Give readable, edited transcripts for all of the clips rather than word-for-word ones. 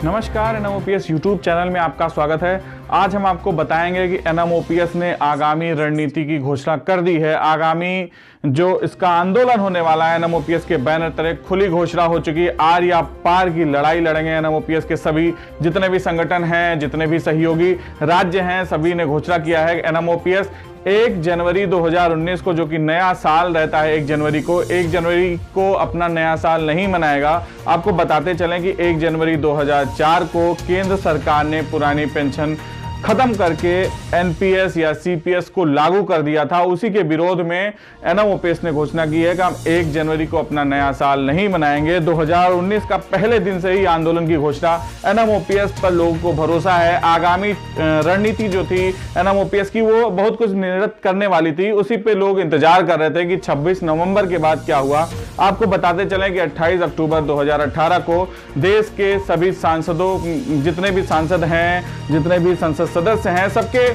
नमस्कार, NMOPS YouTube channel में आपका स्वागत है। आज हम आपको बताएंगे कि एनएमओपीएस ने आगामी रणनीति की घोषणा कर दी है। आगामी जो इसका आंदोलन होने वाला है, एनएमओपीएस के बैनर तले खुली घोषणा हो चुकी है। आर या पार की लड़ाई लड़ेंगे एनएमओपीएस के सभी जितने भी संगठन हैं, जितने भी सहयोगी राज्य हैं, सभी ने घोषणा किया है। एनएमओपीएस 1 जनवरी 2019 को, जो कि नया साल रहता है, 1 जनवरी को अपना नया साल नहीं मनाएगा। आपको बताते चलें कि 1 जनवरी 2004 को केंद्र सरकार ने पुरानी पेंशन खत्म करके एनपीएस या सीपीएस को लागू कर दिया था। उसी के विरोध में एनएमओपीएस ने घोषणा की है कि हम 1 जनवरी को अपना नया साल नहीं मनाएंगे। 2019 का पहले दिन से ही आंदोलन की घोषणा। एनएमओपीएस पर लोगों को भरोसा है। आगामी रणनीति जो थी एनएमओपीएस की, वो बहुत कुछ निर्धारित करने वाली थी। उसी पे लोग इंतजार कर रहे थे कि 26 नवंबर के बाद क्या हुआ। आपको बताते चलें कि 28 अक्टूबर 2018 को देश के सभी सांसदों, जितने भी सांसद हैं, जितने भी संसद सदस्य हैं, सबके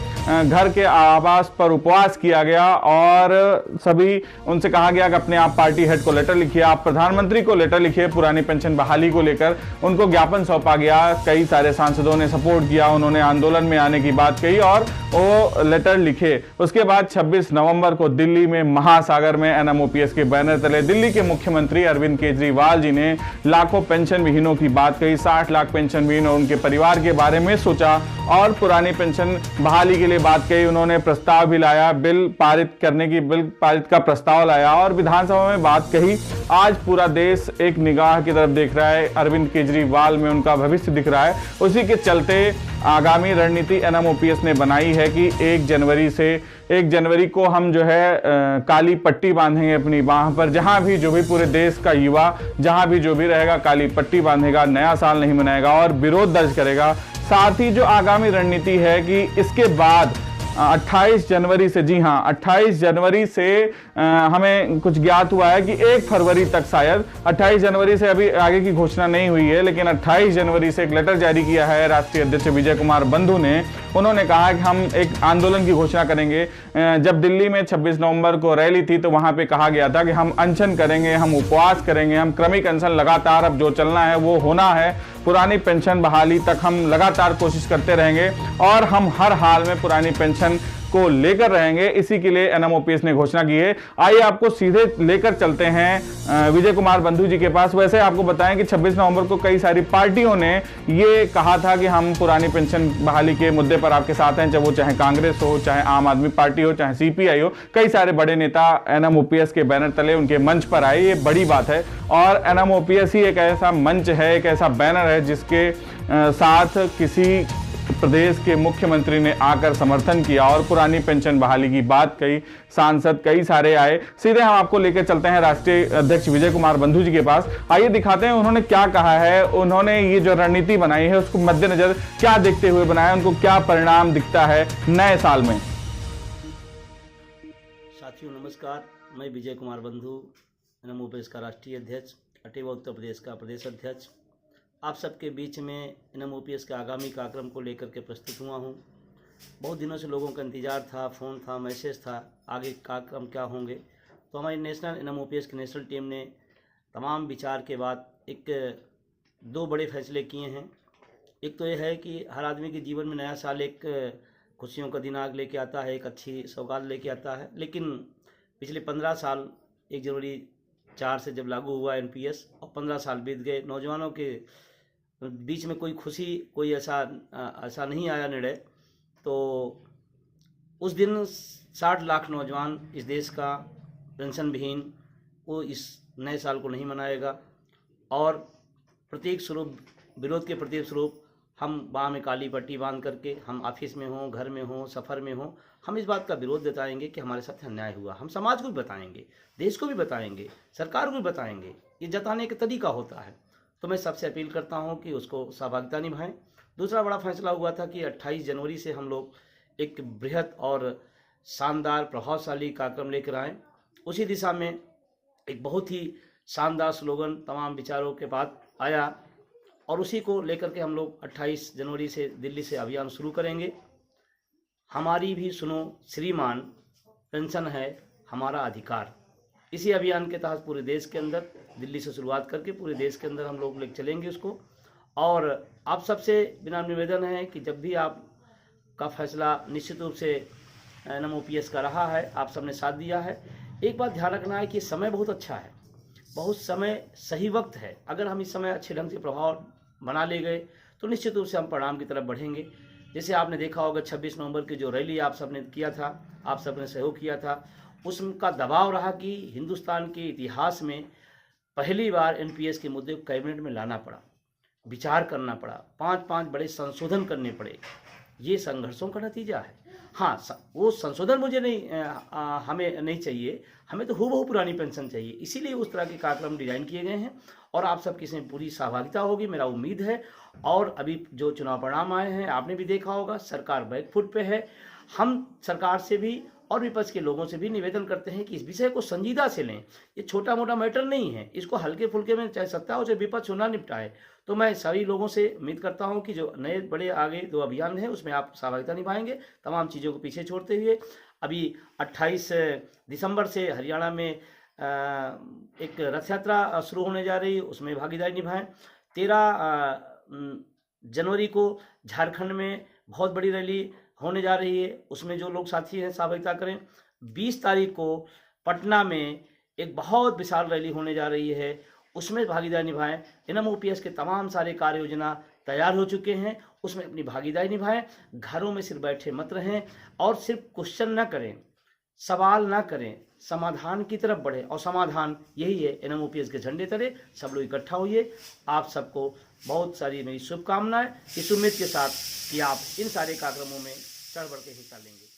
घर के आवास पर उपवास किया गया और सभी उनसे कहा गया कि अपने आप पार्टी हेड को लेटर लिखिए, आप प्रधानमंत्री को लेटर लिखिए। पुरानी पेंशन बहाली को लेकर उनको ज्ञापन सौंपा गया। कई सारे सांसदों ने सपोर्ट किया, उन्होंने आंदोलन में आने की बात कही और वो लेटर लिखे। उसके बाद 26 नवंबर को दिल्ली में महासागर में एनएमओपीएस के बैनर तले दिल्ली के मुख्यमंत्री अरविंद केजरीवाल जी ने लाखों पेंशन विहीनों की बात कही। 60 लाख पेंशन विहीन और उनके परिवार के बारे में सोचा और पुरानी पेंशन बहाली के लिए बात कही। उन्होंने प्रस्ताव भी लाया, बिल पारित का प्रस्ताव लाया और विधानसभा में बात कही। आज पूरा देश एक निगाह की तरफ देख रहा है, अरविंद केजरीवाल में उनका भविष्य दिख रहा है। उसी के चलते आगामी रणनीति एनएमओपीएस ने बनाई है कि 1 जनवरी को हम जो है काली पट्टी बांधेंगे अपनी बांह पर। जहां भी जो भी पूरे देश का युवा जहां भी जो भी रहेगा, काली पट्टी बांधेगा, नया साल नहीं मनाएगा और विरोध दर्ज करेगा। साथ ही जो आगामी रणनीति है कि इसके बाद 28 जनवरी से, जी हाँ, 28 जनवरी से हमें कुछ ज्ञात हुआ है कि 1 फरवरी तक, शायद 28 जनवरी से अभी आगे की घोषणा नहीं हुई है, लेकिन 28 जनवरी से एक लेटर जारी किया है राष्ट्रीय अध्यक्ष विजय कुमार बंधु ने। उन्होंने कहा कि हम एक आंदोलन की घोषणा करेंगे। जब दिल्ली में 26 नवंबर को रैली थी तो वहां पे कहा गया था कि हम अनशन करेंगे, हम उपवास करेंगे, हम क्रमिक अनशन लगातार अब जो चलना है वो होना है। पुरानी पेंशन बहाली तक हम लगातार कोशिश करते रहेंगे और हम हर हाल में पुरानी पेंशन को लेकर रहेंगे। इसी के लिए एनएमओपीएस ने घोषणा की है। आइए आपको सीधे लेकर चलते हैं विजय कुमार बंधु जी के पास। वैसे आपको बताएं कि 26 नवंबर को कई सारी पार्टियों ने ये कहा था कि हम पुरानी पेंशन बहाली के मुद्दे पर आपके साथ हैं, चाहे कांग्रेस हो, चाहे आम आदमी पार्टी हो, चाहे सीपीआई हो। कई सारे बड़े नेता एनएमओपीएस के बैनर तले उनके मंच पर आए। ये बड़ी बात है और एनएमओपीएस ही एक ऐसा मंच है, एक ऐसा बैनर है जिसके साथ किसी प्रदेश के मुख्यमंत्री ने आकर समर्थन किया और पुरानी पेंशन बहाली की बात कही। सांसद कई सारे आए। सीधे हम आपको लेकर चलते हैं राष्ट्रीय अध्यक्ष विजय कुमार बंधु जी के पास। आइए दिखाते हैं उन्होंने क्या कहा है। उन्होंने ये जो रणनीति बनाई है उसको मद्देनजर क्या देखते हुए बनाया, उनको क्या परिणाम दिखता है नए साल में। साथियों नमस्कार, मैं विजय कुमार बंधु, एनएमओपीएस का राष्ट्रीय अध्यक्ष, अटेवा उत्तर प्रदेश का प्रदेश अध्यक्ष, आप सबके बीच में एनएमओपीएस के आगामी कार्यक्रम को लेकर के प्रस्तुत हुआ हूं। बहुत दिनों से लोगों का इंतजार था, फ़ोन था, मैसेज था, आगे कार्यक्रम क्या होंगे। तो हमारी नेशनल एनएमओपीएस की नेशनल टीम ने तमाम विचार के बाद 2 बड़े फैसले किए हैं। एक तो ये है कि हर आदमी के जीवन में नया साल एक खुशियों का दिनाग लेके आता है, एक अच्छी सौगात लेके आता है। लेकिन पिछले 15 साल 1 जनवरी 4 से जब लागू हुआ एनपीएस और 15 साल बीत गए, नौजवानों के बीच में कोई खुशी, कोई ऐसा नहीं आया निर्णय। तो उस दिन 60 लाख नौजवान इस देश का पेंशन विहीन वो इस नए साल को नहीं मनाएगा और प्रतीक स्वरूप, विरोध के प्रतीक स्वरूप हम बाह में काली पट्टी बांध करके, हम ऑफिस में हों, घर में हों, सफ़र में हों, हम इस बात का विरोध जताएंगे कि हमारे साथ अन्याय हुआ। हम समाज को भी बताएंगे, देश को भी बताएंगे, सरकार को भी बताएंगे। ये जताने का तरीका होता है। तो मैं सबसे अपील करता हूं कि उसको सहभागिता निभाएं। दूसरा बड़ा फैसला हुआ था कि 28 जनवरी से हम लोग एक बृहद और शानदार प्रभावशाली कार्यक्रम लेकर आएँ। उसी दिशा में एक बहुत ही शानदार स्लोगन तमाम विचारों के बाद आया और उसी को लेकर के हम लोग 28 जनवरी से दिल्ली से अभियान शुरू करेंगे। हमारी भी सुनो श्रीमान, पेंशन है हमारा अधिकार। इसी अभियान के तहत पूरे देश के अंदर, दिल्ली से शुरुआत करके पूरे देश के अंदर हम लोग ले चलेंगे उसको और आप सबसे बिना निवेदन है कि जब भी आपका फैसला निश्चित रूप से NMOPS का रहा है, आप सबने साथ दिया है। एक बात ध्यान रखना है कि समय बहुत अच्छा है, बहुत समय सही वक्त है। अगर हम इस समय अच्छे ढंग से प्रभाव बना ले गए तो निश्चित रूप से हम परिणाम की तरफ बढ़ेंगे। जैसे आपने देखा होगा 26 नवंबर की जो रैली आप सबने किया था, आप सबने सहयोग किया था, उसका दबाव रहा कि हिंदुस्तान के इतिहास में पहली बार NPS के मुद्दे को कैबिनेट में लाना पड़ा, विचार करना पड़ा, 5 बड़े संशोधन करने पड़े। ये संघर्षों का नतीजा है। हाँ, वो संशोधन मुझे नहीं हमें नहीं चाहिए, हमें तो हूबहू पुरानी पेंशन चाहिए। इसीलिए उस तरह के कार्यक्रम डिजाइन किए गए हैं और आप सबकी इसमें पूरी सहभागिता होगी, मेरा उम्मीद है। और अभी जो चुनाव परिणाम आए हैं आपने भी देखा होगा, सरकार बैकफुट पे है। हम सरकार से भी और विपक्ष के लोगों से भी निवेदन करते हैं कि इस विषय को संजीदा से लें। ये छोटा मोटा मैटर नहीं है, इसको हल्के फुल्के में चाहे सत्ता हो चाहे विपक्ष होना निपटाए। तो मैं सभी लोगों से उम्मीद करता हूं कि जो नए बड़े आगे 2 अभियान हैं उसमें आप सहभागिता निभाएंगे, तमाम चीज़ों को पीछे छोड़ते हुए। अभी 28 दिसंबर से हरियाणा में एक रथ यात्रा शुरू होने जा रही है, उसमें भागीदारी निभाएं। 13 जनवरी को झारखंड में बहुत बड़ी रैली होने जा रही है, उसमें जो लोग साथी हैं सहभागिता करें। 20 तारीख को पटना में एक बहुत विशाल रैली होने जा रही है, उसमें भागीदारी निभाएं। NMOPS के तमाम सारे कार्य योजना तैयार हो चुके हैं, उसमें अपनी भागीदारी निभाएं। घरों में सिर्फ बैठे मत रहें और सिर्फ क्वेश्चन ना करें, सवाल ना करें, समाधान की तरफ बढ़े। और समाधान यही है, NMOPS के झंडे तले सब लोग इकट्ठा होइए। आप सबको बहुत सारी मेरी शुभकामनाएं, इस उम्मीद के साथ कि आप इन सारे कार्यक्रमों में चढ़ बढ़ के हिस्सा लेंगे।